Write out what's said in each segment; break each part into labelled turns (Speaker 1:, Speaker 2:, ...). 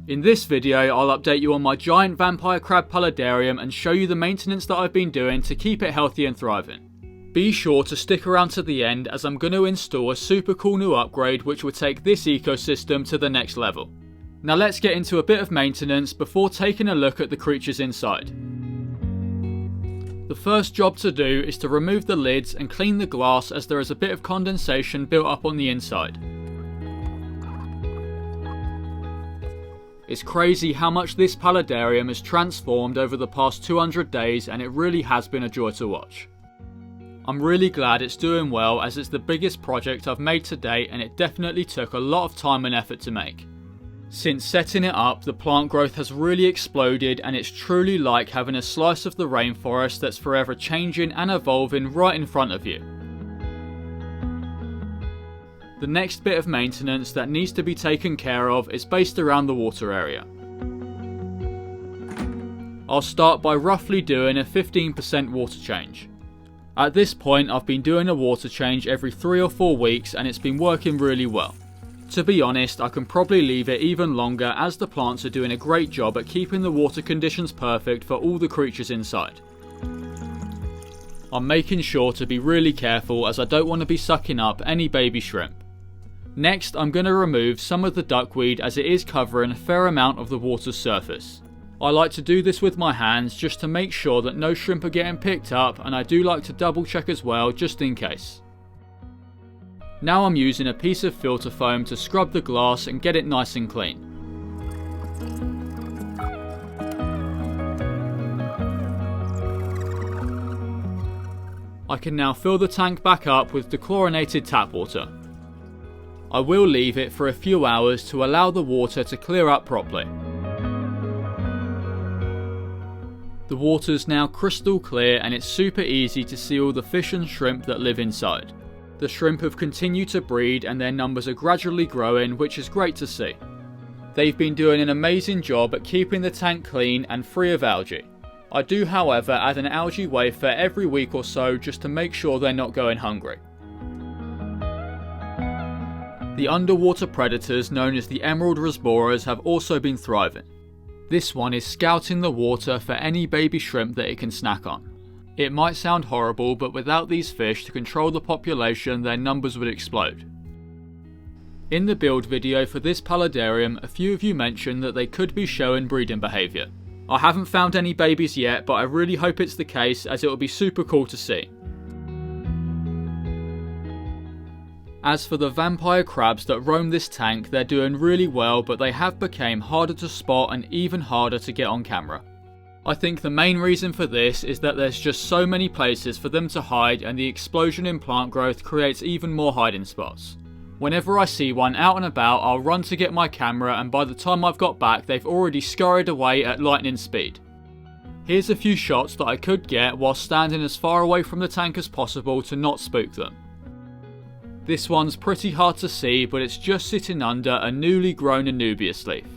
Speaker 1: In this video, I'll update you on my giant vampire crab paludarium and show you the maintenance that I've been doing to keep it healthy and thriving. Be sure to stick around to the end as I'm going to install a super cool new upgrade which will take this ecosystem to the next level. Now let's get into a bit of maintenance before taking a look at the creatures inside. The first job to do is to remove the lids and clean the glass as there is a bit of condensation built up on the inside. It's crazy how much this paludarium has transformed over the past 200 days, and it really has been a joy to watch. I'm really glad it's doing well as it's the biggest project I've made to date, and it definitely took a lot of time and effort to make. Since setting it up, the plant growth has really exploded, and it's truly like having a slice of the rainforest that's forever changing and evolving right in front of you. The next bit of maintenance that needs to be taken care of is based around the water area. I'll start by roughly doing a 15% water change. At this point I've been doing a water change every 3 or 4 weeks and it's been working really well. To be honest, I can probably leave it even longer as the plants are doing a great job at keeping the water conditions perfect for all the creatures inside. I'm making sure to be really careful as I don't want to be sucking up any baby shrimp. Next, I'm going to remove some of the duckweed as it is covering a fair amount of the water's surface. I like to do this with my hands just to make sure that no shrimp are getting picked up, and I do like to double check as well just in case. Now I'm using a piece of filter foam to scrub the glass and get it nice and clean. I can now fill the tank back up with dechlorinated tap water. I will leave it for a few hours to allow the water to clear up properly. The water's now crystal clear and it's super easy to see all the fish and shrimp that live inside. The shrimp have continued to breed and their numbers are gradually growing, which is great to see. They've been doing an amazing job at keeping the tank clean and free of algae. I do however add an algae wafer every week or so just to make sure they're not going hungry. The underwater predators known as the emerald rasboras have also been thriving. This one is scouting the water for any baby shrimp that it can snack on. It might sound horrible, but without these fish to control the population, their numbers would explode. In the build video for this paludarium, a few of you mentioned that they could be showing breeding behaviour. I haven't found any babies yet, but I really hope it's the case as it will be super cool to see. As for the vampire crabs that roam this tank, they're doing really well, but they have become harder to spot and even harder to get on camera. I think the main reason for this is that there's just so many places for them to hide, and the explosion in plant growth creates even more hiding spots. Whenever I see one out and about, I'll run to get my camera, and by the time I've got back they've already scurried away at lightning speed. Here's a few shots that I could get while standing as far away from the tank as possible to not spook them. This one's pretty hard to see, but it's just sitting under a newly grown Anubias leaf.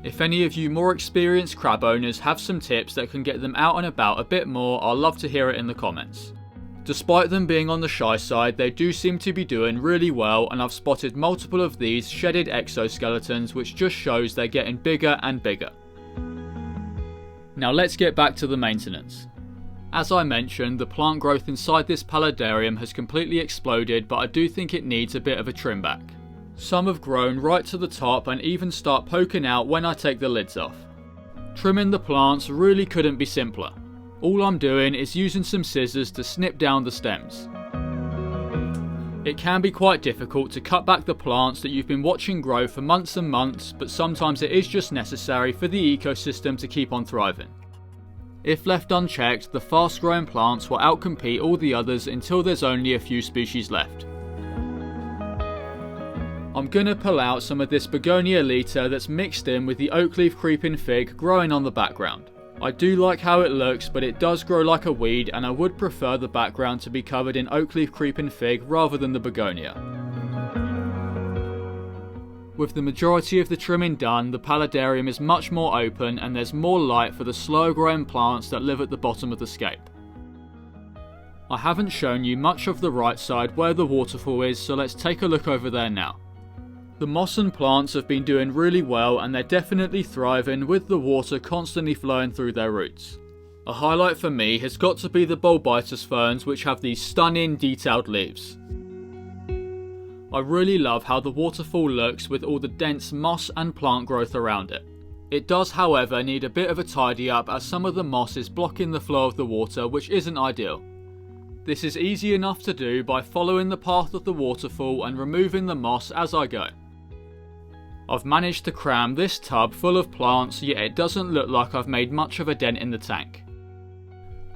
Speaker 1: If any of you more experienced crab owners have some tips that can get them out and about a bit more, I'll love to hear it in the comments. Despite them being on the shy side, they do seem to be doing really well, and I've spotted multiple of these shedded exoskeletons, which just shows they're getting bigger and bigger. Now let's get back to the maintenance. As I mentioned, the plant growth inside this paludarium has completely exploded, but I do think it needs a bit of a trim back. Some have grown right to the top and even start poking out when I take the lids off. Trimming the plants really couldn't be simpler. All I'm doing is using some scissors to snip down the stems. It can be quite difficult to cut back the plants that you've been watching grow for months and months, but sometimes it is just necessary for the ecosystem to keep on thriving. If left unchecked, the fast growing plants will outcompete all the others until there's only a few species left. I'm gonna pull out some of this begonia lita that's mixed in with the oak leaf creeping fig growing on the background. I do like how it looks, but it does grow like a weed, and I would prefer the background to be covered in oak leaf creeping fig rather than the begonia. With the majority of the trimming done, the paludarium is much more open and there's more light for the slow growing plants that live at the bottom of the scape. I haven't shown you much of the right side where the waterfall is, so let's take a look over there now. The moss and plants have been doing really well and they're definitely thriving with the water constantly flowing through their roots. A highlight for me has got to be the bulbous ferns, which have these stunning detailed leaves. I really love how the waterfall looks with all the dense moss and plant growth around it. It does, however, need a bit of a tidy up as some of the moss is blocking the flow of the water, which isn't ideal. This is easy enough to do by following the path of the waterfall and removing the moss as I go. I've managed to cram this tub full of plants, yet it doesn't look like I've made much of a dent in the tank.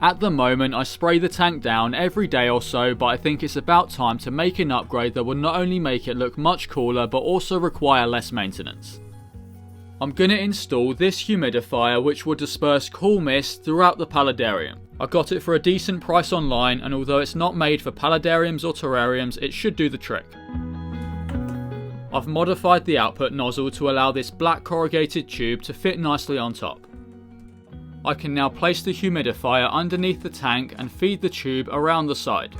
Speaker 1: At the moment I spray the tank down every day or so, but I think it's about time to make an upgrade that will not only make it look much cooler but also require less maintenance. I'm going to install this humidifier which will disperse cool mist throughout the Paludarium. I got it for a decent price online, and although it's not made for Paludariums or Terrariums, it should do the trick. I've modified the output nozzle to allow this black corrugated tube to fit nicely on top. I can now place the humidifier underneath the tank and feed the tube around the side.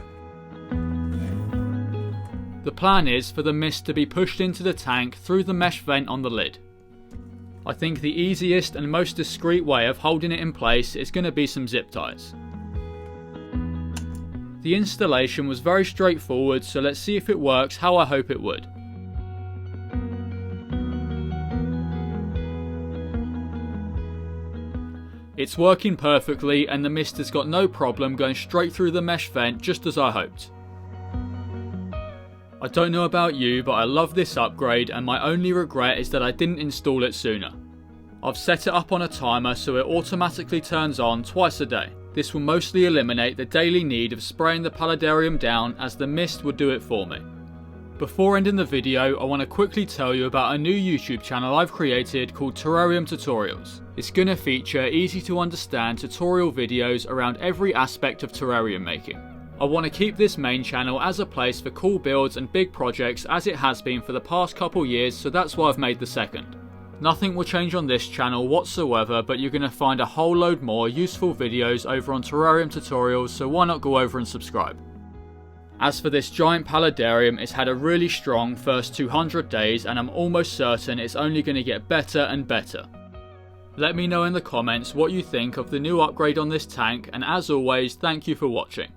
Speaker 1: The plan is for the mist to be pushed into the tank through the mesh vent on the lid. I think the easiest and most discreet way of holding it in place is going to be some zip ties. The installation was very straightforward, so let's see if it works how I hope it would. It's working perfectly and the mist has got no problem going straight through the mesh vent just as I hoped. I don't know about you, but I love this upgrade and my only regret is that I didn't install it sooner. I've set it up on a timer so it automatically turns on twice a day. This will mostly eliminate the daily need of spraying the Paludarium down, as the mist would do it for me. Before ending the video, I want to quickly tell you about a new YouTube channel I've created called Terrarium Tutorials. It's going to feature easy to understand tutorial videos around every aspect of terrarium making. I want to keep this main channel as a place for cool builds and big projects as it has been for the past couple years, so that's why I've made the second. Nothing will change on this channel whatsoever, but you're going to find a whole load more useful videos over on Terrarium Tutorials, so why not go over and subscribe. As for this giant Paludarium, it's had a really strong first 200 days and I'm almost certain it's only going to get better and better. Let me know in the comments what you think of the new upgrade on this tank, and as always, thank you for watching.